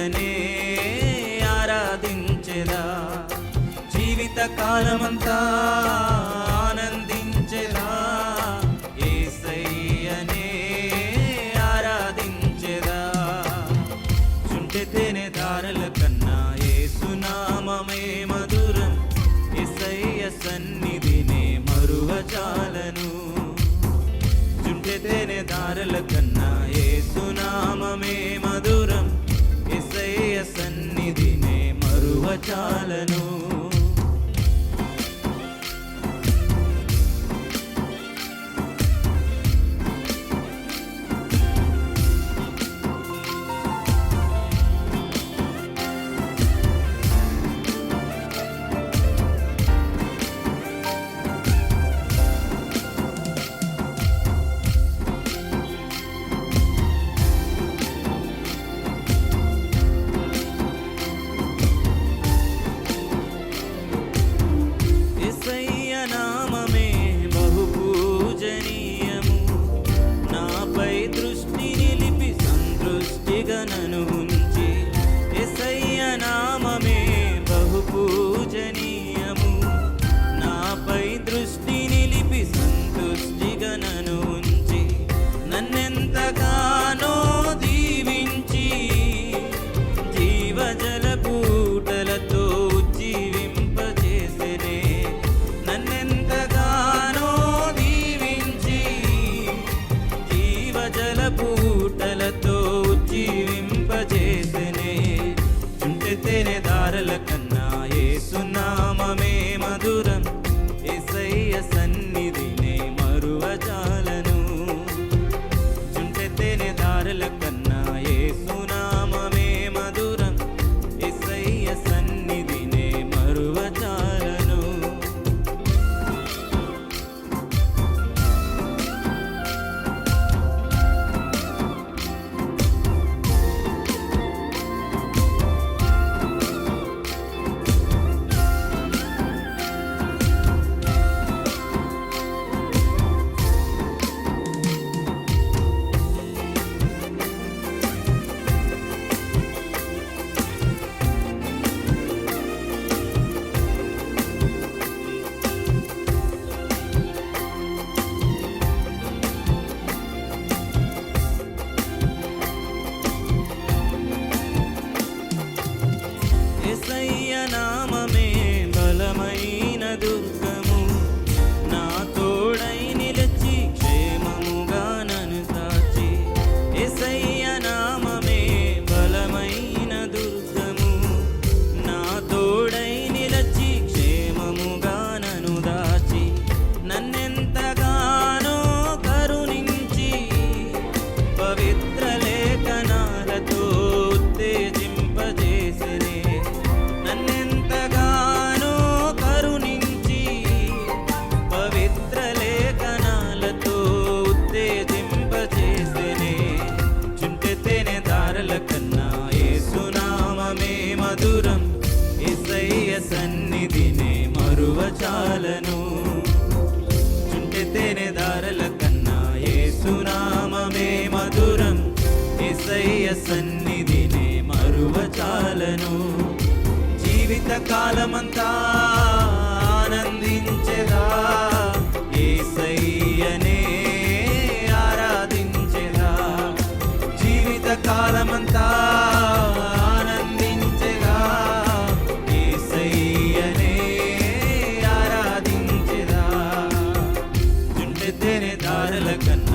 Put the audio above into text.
యేసయ్యనే ఆరాధించెదా, జీవిత కాలమంతా ఆనందించెదా, యేసయ్యనే ఆరాధించెదా. చుంటె తేనె దారల కన్నా యేసునామమే మధురం, యేసయ్య సన్నిధినే మరువజాలను. చుంటె తేనె దారల కన్నా యేసునామమే మధురం, యేసయ్య సన్నిధినే మరువజాలను. నామమే బహు పూజనీయము, నాపై దృష్టి నిలిపి సంతృష్టిగా నన్ను ఉంచి. యేసయ్య నామమే బహు పూజనీయము, నాపై దృష్టి నిలిపి సంతృష్టిగా నన్ను ఉంచి. నన్నెంతగానో దీవించి జీవజల పూటలతో ఉజ్జీవింపజేసెనే. పూటలతో ఉజ్జీవింపజేసెనే. చుంటె తేనె దారల కన్నా యేసునామమే మధురం, యేసయ్య సన్నిధినే మరువజాలను. చుంటె తేనె దారల కన్నా యేసునామమే మధురం, యేసయ్య సన్నిధినే మరువజాలను. యేసయ్య నామమే బలమైన దుర్గము, నా తోడై నిలిచి క్షేమముగా నన్ను సాచి. యేసయ్య నామమే బలమైన దుర్గము, నా తోడై నిలిచి క్షేమముగా నన్ను దాచి. నన్నెంతగానో కరుణించి పవిత్ర లేఖనాలతో ఉత్తేజింపజేసెనే. నన్నెంతగానో కరుణించి పవిత్ర లేఖనాలతో ఉత్తేజింపజేసెనే. చుంటె తేనె దారల కన్నా యేసునామమే మధురం, యేసయ్య సన్నిధినే మరువజాలను. చుంటె తేనె దారల కన్నా యేసునామమే మధురం, యేసయ్య సన్నిధినే మరువజాలను. జీవిత కాలమంతా ఆనందించెదా, యేసయ్యనే ఆరాధించెదా. జీవిత కాలమంతా ఆనందించెదా, యేసయ్యనే ఆరాధించెదా. చుంటె తేనె దారల కన్నా